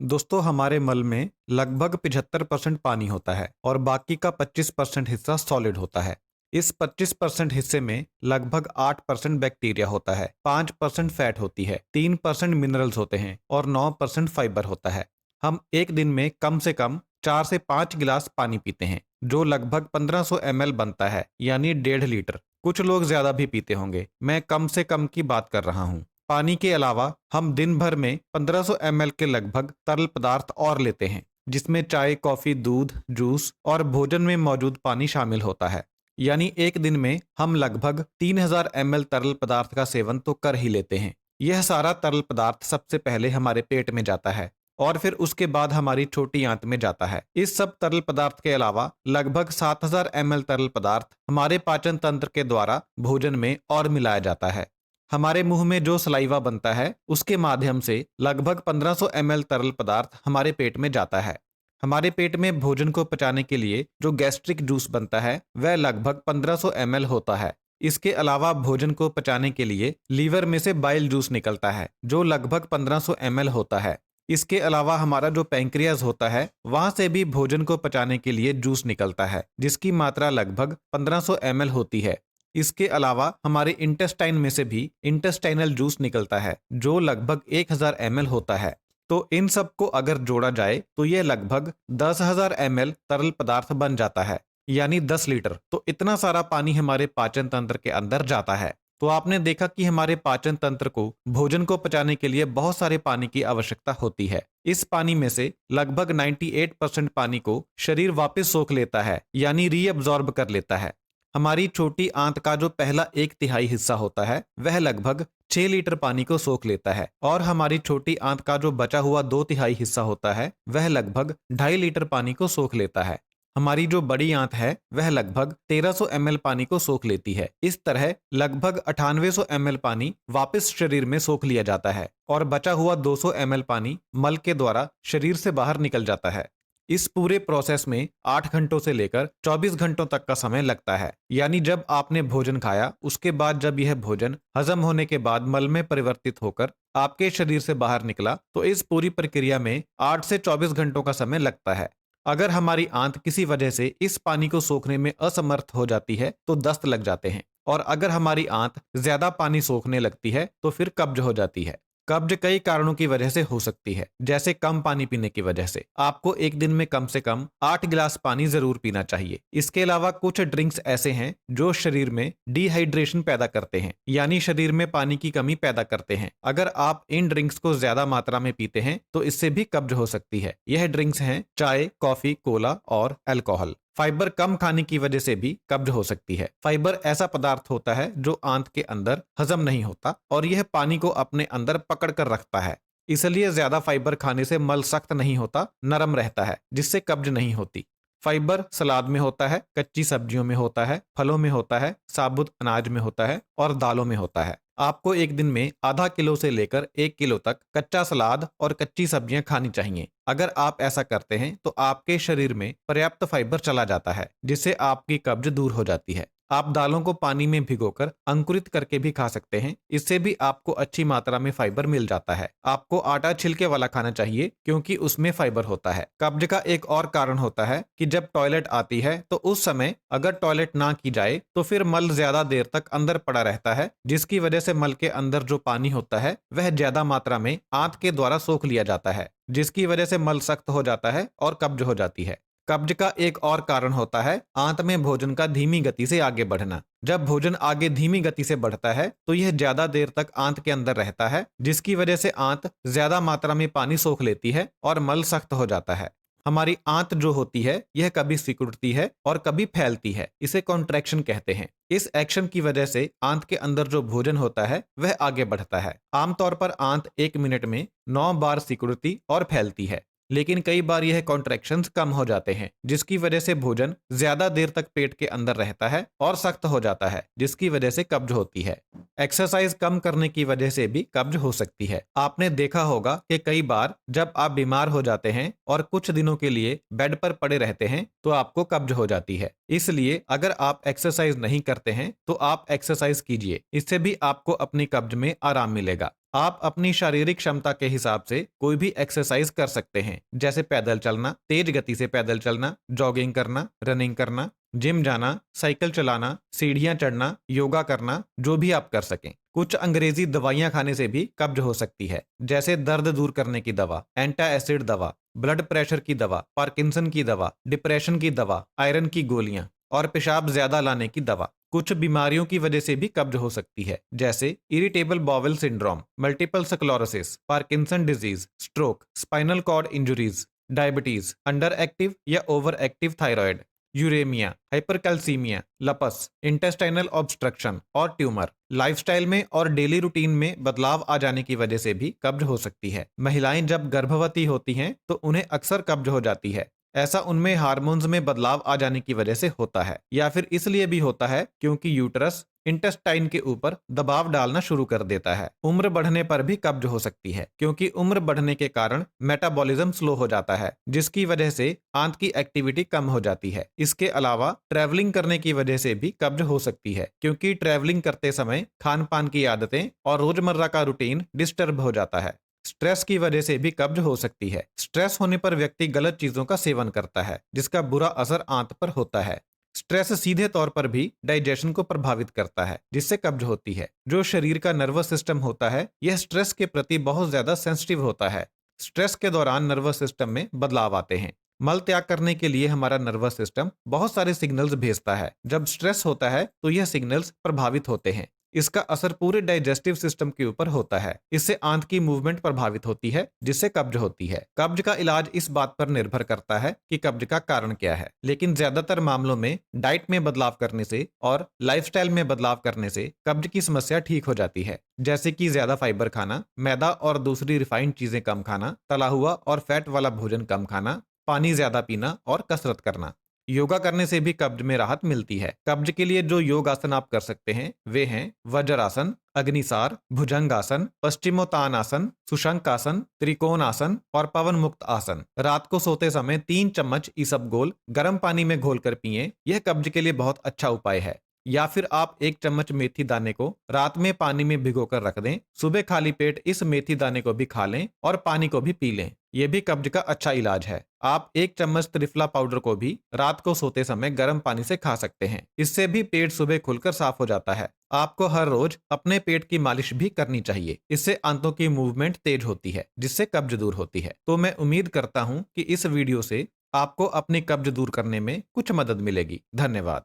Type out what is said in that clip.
दोस्तों, हमारे मल में लगभग 75% पानी होता है और बाकी का 25% हिस्सा सॉलिड होता है। इस 25% हिस्से में लगभग 8% बैक्टीरिया होता है, 5% फैट होती है, 3% मिनरल्स होते हैं और 9% फाइबर होता है। हम एक दिन में कम से कम 4 से 5 गिलास पानी पीते हैं, जो लगभग 1500 ml बनता है, यानी 1.5 लीटर। कुछ लोग ज्यादा भी पीते होंगे, मैं कम से कम की बात कर रहा हूँ। पानी के अलावा हम दिन भर में 1500 ml के लगभग तरल पदार्थ और लेते हैं, जिसमें चाय, कॉफी, दूध, जूस और भोजन में मौजूद पानी शामिल होता है। यानी एक दिन में हम लगभग 3000 ml तरल पदार्थ का सेवन तो कर ही लेते हैं। यह सारा तरल पदार्थ सबसे पहले हमारे पेट में जाता है और फिर उसके बाद हमारी छोटी आंत में जाता है। इस सब तरल पदार्थ के अलावा लगभग 7000 ml तरल पदार्थ हमारे पाचन तंत्र के द्वारा भोजन में और मिलाया जाता है। हमारे मुंह में जो सलाइवा बनता है, उसके माध्यम से लगभग 1500 ml तरल पदार्थ हमारे पेट में जाता है। हमारे पेट में भोजन को पचाने के लिए जो गैस्ट्रिक जूस बनता है, वह लगभग 1500 ml होता है। इसके अलावा भोजन को पचाने के लिए लीवर में से बाइल जूस निकलता है, जो लगभग 1500 ml होता है। इसके अलावा हमारा जो पैंक्रियाज होता है, वहां से भी भोजन को पचाने के लिए जूस निकलता है, जिसकी मात्रा लगभग 1500 ml होती है। इसके अलावा हमारे इंटेस्टाइन में से भी इंटेस्टाइनल जूस निकलता है, जो लगभग 1000 ml होता है। तो इन सब को अगर जोड़ा जाए तो यह लगभग 10,000 ml तरल पदार्थ बन जाता है, यानी 10 लीटर। तो इतना सारा पानी हमारे पाचन तंत्र के अंदर जाता है। तो आपने देखा कि हमारे पाचन तंत्र को भोजन को पचाने के लिए बहुत सारे पानी की आवश्यकता होती है। इस पानी में से लगभग 98% पानी को शरीर वापस सोख लेता है, यानी रीअब्जॉर्ब कर लेता है। हमारी छोटी आंत का जो पहला 1/3 हिस्सा होता है, वह लगभग 6 लीटर पानी को सोख लेता है और हमारी छोटी आंत का जो बचा हुआ 2/3 हिस्सा होता है, वह लगभग 2.5 लीटर पानी को सोख लेता है। हमारी जो बड़ी आंत है, वह लगभग 1300 ml पानी को सोख लेती है। इस तरह लगभग 9800 ml पानी वापस शरीर में सोख लिया जाता है और बचा हुआ 200 ml पानी मल के द्वारा शरीर से बाहर निकल जाता है। इस पूरे प्रोसेस में 8 घंटों से लेकर 24 घंटों तक का समय लगता है। यानी जब आपने भोजन खाया, उसके बाद जब यह भोजन हजम होने के बाद मल में परिवर्तित होकर आपके शरीर से बाहर निकला, तो इस पूरी प्रक्रिया में 8 से 24 घंटों का समय लगता है। अगर हमारी आंत किसी वजह से इस पानी को सोखने में असमर्थ हो जाती है, तो दस्त लग जाते हैं। और अगर हमारी आंत ज्यादा पानी सोखने लगती है, तो फिर कब्ज हो जाती है। कब्ज कई कारणों की वजह से हो सकती है, जैसे कम पानी पीने की वजह से। आपको एक दिन में कम से कम 8 गिलास पानी जरूर पीना चाहिए। इसके अलावा कुछ ड्रिंक्स ऐसे हैं जो शरीर में डिहाइड्रेशन पैदा करते हैं, यानी शरीर में पानी की कमी पैदा करते हैं। अगर आप इन ड्रिंक्स को ज्यादा मात्रा में पीते हैं, तो इससे भी कब्ज हो सकती है। यह ड्रिंक्स हैं चाय, कॉफी, कोला और अल्कोहल। फाइबर कम खाने की वजह से भी कब्ज हो सकती है। फाइबर ऐसा पदार्थ होता है जो आंत के अंदर हजम नहीं होता और यह पानी को अपने अंदर पकड़ कर रखता है। इसलिए ज्यादा फाइबर खाने से मल सख्त नहीं होता, नरम रहता है, जिससे कब्ज नहीं होती। फाइबर सलाद में होता है, कच्ची सब्जियों में होता है, फलों में होता है, साबुत अनाज में होता है और दालों में होता है। आपको एक दिन में आधा किलो से लेकर 1 किलो तक कच्चा सलाद और कच्ची सब्जियां खानी चाहिए। अगर आप ऐसा करते हैं, तो आपके शरीर में पर्याप्त फाइबर चला जाता है, जिससे आपकी कब्ज दूर हो जाती है। आप दालों को पानी में भिगोकर अंकुरित करके भी खा सकते हैं। इससे भी आपको अच्छी मात्रा में फाइबर मिल जाता है। आपको आटा छिलके वाला खाना चाहिए, क्योंकि उसमें फाइबर होता है। कब्ज का एक और कारण होता है कि जब टॉयलेट आती है, तो उस समय अगर टॉयलेट ना की जाए, तो फिर मल ज्यादा देर तक अंदर पड़ा रहता है, जिसकी वजह से मल के अंदर जो पानी होता है, वह ज्यादा मात्रा में आंत के द्वारा सोख लिया जाता है, जिसकी वजह से मल सख्त हो जाता है और कब्ज हो जाती है। कब्ज का एक और कारण होता है आंत में भोजन का धीमी गति से आगे बढ़ना। जब भोजन आगे धीमी गति से बढ़ता है, तो यह ज्यादा देर तक आंत के अंदर रहता है, जिसकी वजह से आंत ज्यादा मात्रा में पानी सोख लेती है और मल सख्त हो जाता है। हमारी आंत जो होती है, यह कभी सिकुड़ती है और कभी फैलती है। इसे कॉन्ट्रैक्शन कहते हैं। इस एक्शन की वजह से आंत के अंदर जो भोजन होता है, वह आगे बढ़ता है। आमतौर पर आंत 1 मिनट में 9 बार सिकुड़ती और फैलती है, लेकिन कई बार यह कॉन्ट्रैक्शंस कम हो जाते हैं, जिसकी वजह से भोजन ज्यादा देर तक पेट के अंदर रहता है और सख्त हो जाता है, जिसकी वजह से कब्ज होती है। एक्सरसाइज कम करने की वजह से भी कब्ज हो सकती है। आपने देखा होगा कि कई बार जब आप बीमार हो जाते हैं और कुछ दिनों के लिए बेड पर पड़े रहते हैं, तो आपको कब्ज हो जाती है। इसलिए अगर आप एक्सरसाइज नहीं करते हैं, तो आप एक्सरसाइज कीजिए। इससे भी आपको अपनी कब्ज में आराम मिलेगा। आप अपनी शारीरिक क्षमता के हिसाब से कोई भी एक्सरसाइज कर सकते हैं, जैसे पैदल चलना, तेज गति से पैदल चलना, जॉगिंग करना, रनिंग करना, जिम जाना, साइकिल चलाना, सीढ़ियां चढ़ना, योगा करना, जो भी आप कर सकें। कुछ अंग्रेजी दवाइयां खाने से भी कब्ज हो सकती है, जैसे दर्द दूर करने की दवा, एंटा एसिड दवा, ब्लड प्रेशर की दवा, पार्किंसन की दवा, डिप्रेशन की दवा, आयरन की गोलियां और पेशाब ज्यादा लाने की दवा। कुछ बीमारियों की वजह से भी कब्ज हो सकती है, जैसे irritable bowel syndrome, multiple sclerosis, Parkinson disease, stroke, spinal cord injuries, diabetes, under active या over active thyroid, uraemia, hypercalcaemia, lupus, intestinal obstruction और ट्यूमर। लाइफस्टाइल में और डेली रूटीन में बदलाव आ जाने की वजह से भी कब्ज हो सकती है। महिलाएं जब गर्भवती होती हैं तो उन्हें अक्सर कब्ज हो जाती है। ऐसा उनमें हार्मोन्स में बदलाव आ जाने की वजह से होता है, या फिर इसलिए भी होता है क्योंकि यूटरस इंटेस्टाइन के ऊपर दबाव डालना शुरू कर देता है। उम्र बढ़ने पर भी कब्ज हो सकती है, क्योंकि उम्र बढ़ने के कारण मेटाबॉलिज्म स्लो हो जाता है, जिसकी वजह से आंत की एक्टिविटी कम हो जाती है। इसके अलावा ट्रैवलिंग करने की वजह से भी कब्ज हो सकती है, क्योंकि ट्रैवलिंग करते समय खान पान की आदतें और रोजमर्रा का रूटीन डिस्टर्ब हो जाता है। स्ट्रेस की वजह से भी कब्ज हो सकती है। स्ट्रेस होने पर व्यक्ति गलत चीजों का सेवन करता है, जिसका बुरा असर आंत पर होता है। स्ट्रेस सीधे तौर पर भी डाइजेशन को प्रभावित करता है, जिससे कब्ज होती है। जो शरीर का नर्वस सिस्टम होता है, यह स्ट्रेस के प्रति बहुत ज्यादा सेंसिटिव होता है। स्ट्रेस के दौरान नर्वस सिस्टम में बदलाव आते हैं। मल त्याग करने के लिए हमारा नर्वस सिस्टम बहुत सारे सिग्नल्स भेजता है। जब स्ट्रेस होता है तो यह सिग्नल्स प्रभावित होते हैं। इसका असर पूरे डाइजेस्टिव सिस्टम के ऊपर होता है। इससे आंत की मूवमेंट प्रभावित होती है, जिससे कब्ज होती है। कब्ज का इलाज इस बात पर निर्भर करता है कि कब्ज का कारण क्या है, लेकिन ज्यादातर मामलों में डाइट में बदलाव करने से और लाइफस्टाइल में बदलाव करने से कब्ज की समस्या ठीक हो जाती है। जैसे कि ज्यादा फाइबर खाना, मैदा और दूसरी रिफाइंड चीजें कम खाना, तला हुआ और फैट वाला भोजन कम खाना, पानी ज्यादा पीना और कसरत करना। योगा करने से भी कब्ज में राहत मिलती है। कब्ज के लिए जो योग आसन आप कर सकते हैं वे हैं वज्रासन, अग्निसार, भुजंगासन, पश्चिमोत्तानासन, सुशंकासन, त्रिकोणासन और पवन मुक्त आसन। रात को सोते समय 3 चम्मच इसबगोल गर्म पानी में घोलकर पिएं। यह कब्ज के लिए बहुत अच्छा उपाय है। या फिर आप 1 चम्मच मेथी दाने को रात में पानी में भिगोकर रख दें। सुबह खाली पेट इस मेथी दाने को भी खा लें और पानी को भी पी लें। यह भी कब्ज का अच्छा इलाज है। आप 1 चम्मच त्रिफला पाउडर को भी रात को सोते समय गर्म पानी से खा सकते हैं। इससे भी पेट सुबह खुलकर साफ हो जाता है। आपको हर रोज अपने पेट की मालिश भी करनी चाहिए। इससे आंतों की मूवमेंट तेज होती है, जिससे कब्ज दूर होती है। तो मैं उम्मीद करता हूं कि इस वीडियो से आपको अपनी कब्ज दूर करने में कुछ मदद मिलेगी। धन्यवाद।